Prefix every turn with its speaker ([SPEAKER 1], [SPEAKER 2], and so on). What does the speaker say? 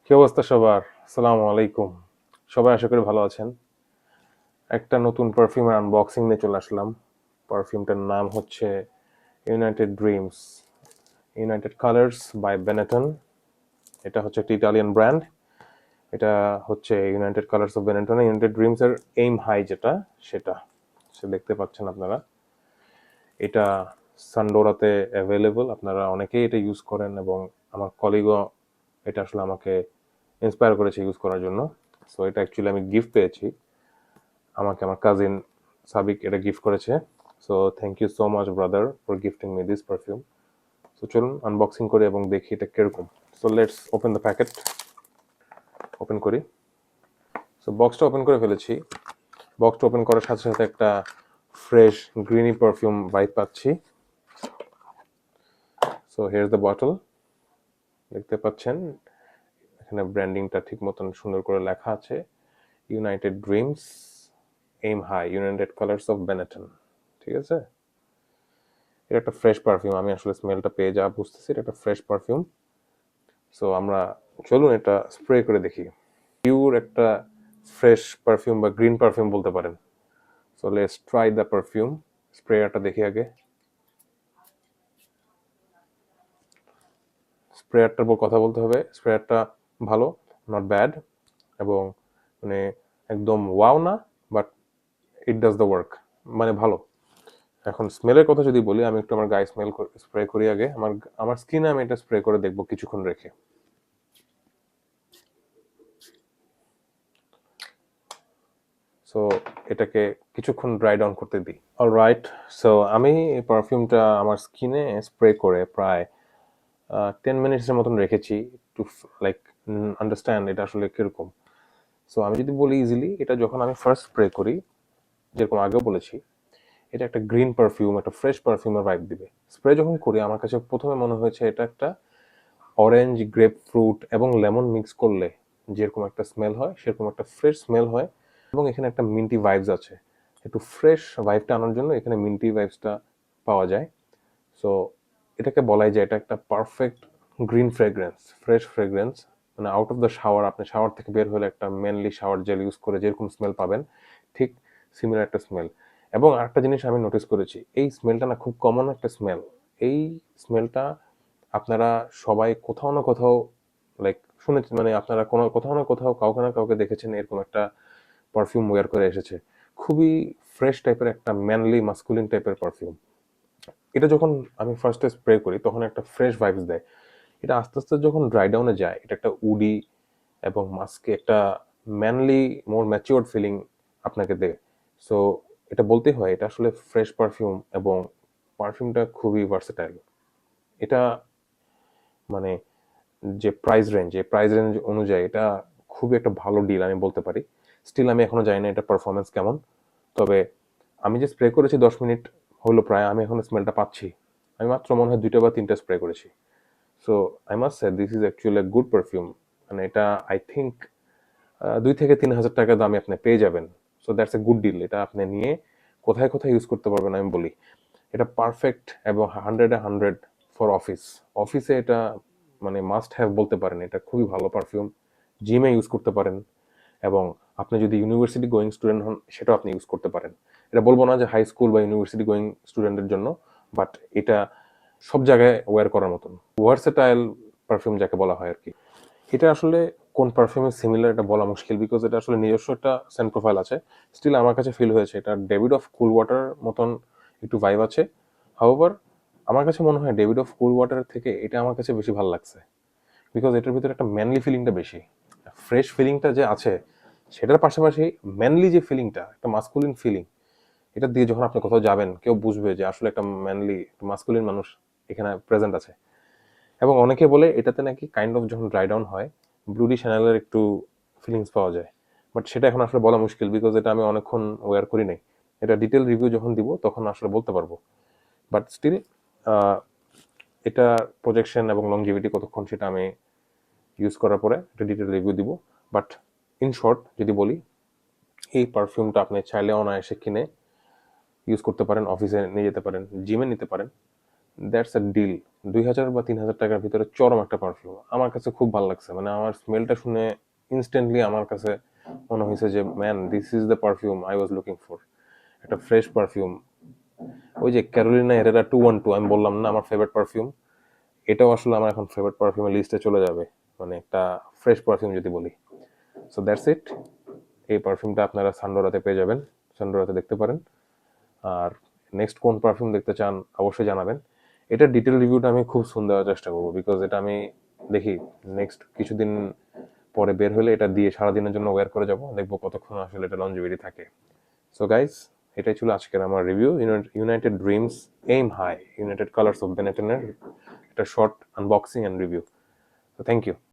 [SPEAKER 1] কি অবস্থা সবার? আসসালামু আলাইকুম। সবাই আশা করি ভালো আছেন। একটা নতুন পারফিউমের আনবক্সিং নিয়ে চলে আসলাম। পারফিউমটার নাম হচ্ছে United Dreams, United Colors by Benetton. এটা হচ্ছে একটা ইটালিয়ান ব্র্যান্ড। এটা হচ্ছে United Colors of Benetton. United Dreams এর এইম হাই যেটা, সেটা সে দেখতে পাচ্ছেন আপনারা। এটা সানডোরাতে অ্যাভেলেবল। আপনারা অনেকেই এটা ইউজ করেন এবং আমার কলিগও এটা আসলে আমাকে ইন্সপায়ার করেছে ইউজ করার জন্য। সো এটা অ্যাকচুয়ালি আমি গিফট পেয়েছি। আমাকে আমার কাজিন সাবিক এটা গিফট করেছে। So thank you so much brother for gifting me this perfume. So চলুন আনবক্সিং করি এবং দেখি এটা কিরকম। So let's open the packet. Open করি। সো বক্সটা ওপেন করে ফেলেছি। বক্সটা ওপেন করার সাথে সাথে একটা ফ্রেশ গ্রিনি পারফিউম ভাইব পাচ্ছি। So here the bottle. দেখতে পাচ্ছেন এখানে ব্র্যান্ডিংটা ঠিক মতন সুন্দর করে লেখা আছে, United Dreams, aim high, United Colors of Benetton. ঠিক আছে, এটা একটা ফ্রেশ পারফিউম। আমি আসলে স্মেলটা পেয়ে যা বুঝতেছি এটা একটা ফ্রেশ পারফিউম। সো আমরা চলুন এটা স্প্রে করে দেখি। পিওর একটা ফ্রেশ পারফিউম বা গ্রিন পারফিউম বলতে পারেন। So let's try the perfume. স্প্রেয়ারটা দেখি আগে। স্প্রেয়ারটার উপর কথা বলতে হবে। স্প্রেয়ারটা ভালো, নট ব্যাড, এবং মানে একদম ওয়াও না, but it does the work, মানে ভালো। এখন স্মেলের কথা যদি বলি, আমি একটু আমার গায়ে স্প্রে করি আগে। আমার আমার স্কিনে আমি এটা স্প্রে করে দেখবো কিছুক্ষণ রেখে। সো এটাকে কিছুক্ষণ ড্রাই ডাউন করতে দিই। অলরাইট। সো আমি এই পারফিউমটা আমার স্কিনে স্প্রে করে প্রায় 10 মিনিটসের মতন রেখেছি টু লাইক আন্ডারস্ট্যান্ড এটা আসলে কিরকম। সো আমি যদি বলি ইজিলি, এটা যখন আমি ফার্স্ট স্প্রে করি, যেরকম আগেও বলেছি, এটা একটা গ্রিন পারফিউম, একটা ফ্রেশ পারফিউমের ভাইব দিবে। স্প্রে যখন করি আমার কাছে প্রথমে মনে হয়েছে এটা একটা অরেঞ্জ, গ্রেপ ফ্রুট এবং লেমন মিক্স করলে যেরকম একটা স্মেল হয় সেরকম একটা ফ্রেশ স্মেল হয়। এবং এখানে একটা মিন্টি ভাইবস আছে। একটু ফ্রেশ ভাইবটা আনার জন্য এখানে মিন্টি ভাইবসটা পাওয়া যায়। সো এটাকে বলাই যায় এটা একটা perfect green fragrance, fresh fragrance. মানে আউট অফ দ্য শাওয়ার, আপনি শাওয়ার থেকে বের হলে একটা মেনলি শাওয়ার জেল ইউজ করে যেরকম স্মেল পাবেন, ঠিক সিমিলার একটা স্মেল। এবং আরেকটা জিনিস আমি নোটিস করেছি, এই স্মেলটা না খুব কমন একটা স্মেল। এই স্মেলটা আপনারা সবাই কোথাও না কোথাও লাইক শুনেছেন, মানে আপনারা কোনো কোথাও না কোথাও কাউকে না কাউকে দেখেছেন এরকম একটা পারফিউম ওয়্যার করে এসেছে। খুবই ফ্রেশ টাইপের একটা ম্যানলি মাস্কুলিন টাইপের পারফিউম। এটা যখন আমি ফার্স্টে স্প্রে করি তখন একটা ফ্রেশ ভাইবস দেয়। এটা আস্তে আস্তে যখন ড্রাই ডাউনে যায় এটা একটা উডি এবং মাস্কে একটা ম্যানলি, মোর ম্যাচিওর্ড ফিলিং আপনাকে দেয়। সো এটা বলতেই হয় এটা আসলে ফ্রেশ পারফিউম, এবং পারফিউমটা খুবই ভার্সেটাইল। এটা মানে যে প্রাইস রেঞ্জ, এই প্রাইস রেঞ্জ অনুযায়ী এটা খুবই একটা ভালো ডিল আমি বলতে পারি। স্টিল আমি এখনো জানি না এটা পারফরমেন্স কেমন। তবে আমি যে স্প্রে করেছি 10 মিনিট হলো প্রায়, আমি এখন স্মেলটা পাচ্ছি। আমি মাত্র মনে হয় 2টা বা 3টা স্প্রে করেছি। So I must say this is actually good perfume. মানে এটা আই থিঙ্ক 2 থেকে 3 হাজার টাকা দামে আপনি পেয়ে যাবেন। So that's a good deal. এটা আপনি নিয়ে কোথায় কোথায় ইউজ করতে পারবেন আমি বলি। এটা পারফেক্ট এবং 100-100 ফর অফিস। অফিসে এটা মানে মাস্ট হ্যাভ বলতে পারেন। এটা খুবই ভালো পারফিউম। জিমে ইউজ করতে পারেন, এবং আপনি যদি ইউনিভার্সিটি গোয়িং স্টুডেন্ট হন সেটাও আপনি ইউজ করতে পারেন। এটা বলবো না যে হাই স্কুল বা ইউনিভার্সিটি গোয়িং স্টুডেন্টের জন্য, বাট এটা সব জায়গায় ওয়্যার করার মতন ভার্সেটাইল পারফিউম যাকে বলা হয় আর কি। এটা আসলে কোন পারফিউমের সিমিলার এটা বলা মুশকিল, বিকজ এটা আসলে নিজস্ব একটা সেন্ট প্রোফাইল আছে। স্টিল আমার কাছে ফিল হয়েছে এটা ডেভিড অফ কুল ওয়াটার মতন একটু ভাইব আছে। হাউএভার আমার কাছে মনে হয় ডেভিড অফ কুল ওয়াটার থেকে এটা আমার কাছে বেশি ভালো লাগছে, বিকজ এটার ভিতরে একটা ম্যানলি ফিলিংটা বেশি। ফ্রেশ ফিলিংটা যে আছে সেটার পাশাপাশি ম্যানলি যে ফিলিংটা, একটা মাস্কুলিন ফিলিং, এটা দিয়ে যখন আপনি কোথাও যাবেন কেউ বুঝবে যে আসলে একটা ম্যানলি, মাস্কুলিন মানুষ এখানে প্রেজেন্ট আছে। এবং অনেকে বলে এটাতে নাকি কাইন্ড অফ যখন ড্রাই ডাউন হয় ব্লুডি শ্যানেলের একটু ফিলিংস পাওয়া যায়। বাট সেটা এখন আসলে বলা মুশকিল, বিকজ এটা আমি অনেকক্ষণ ওয়্যার করি নাই। এটা ডিটেল রিভিউ যখন দিব তখন আসলে বলতে পারবো। বাট স্টিল এটা প্রজেকশন এবং লংজিভিটি কতক্ষণ সেটা আমি ইউজ করার পরে একটা ডিটেল রিভিউ দিব। বাট ইন শর্ট যদি বলি, এই পারফিউমটা আপনি চাইলে অনায়াসে কিনে ইউজ করতে পারেন, অফিসে নিয়ে যেতে পারেন, জিমে নিতে পারেন, দ্যাটস আ ডিল। 2000 বা 3000 টাকার ভিতরে চরম একটা পারফিউম, আমার কাছে খুব ভালো লাগছে। মানে আমার স্মেলটা শুনে ইনস্ট্যান্টলি আমার কাছে মনে হয়েছে যে man, this is the perfume I was looking for. একটা ফ্রেশ পারফিউম। ওই যে ক্যারোলিনা হেরেরা 212 আমি বললাম না আমার ফেভারিট পারফিউম, এটাও আসলে আমার এখন ফেভারিট পারফিউমের লিস্টে চলে যাবে, মানে একটা ফ্রেশ পারফিউম যদি বলি। So that's it. এই পারফিউমটা আপনারা সান্ডোরাতে পেয়ে যাবেন, সান্ডোরাতে দেখতে পারেন। আর নেক্সট কোন পারফিউম দেখতে চান অবশ্যই জানাবেন। এটার ডিটেল রিভিউটা আমি খুব সুন্দর দেওয়ার চেষ্টা করবো, বিকজ এটা আমি দেখি নেক্সট কিছুদিন পরে বের হলে এটা দিয়ে সারাদিনের জন্য ওয়্যার করে যাব, দেখবো কতক্ষণ আসলে এটা লঞ্জিভিটি থাকে। সো গাইস, এটাই ছিল আজকের আমার review, United Dreams aim high United Colors of বেনেটনের একটা শর্ট আনবক্সিং অ্যান্ড রিভিউ। তো থ্যাংক ইউ।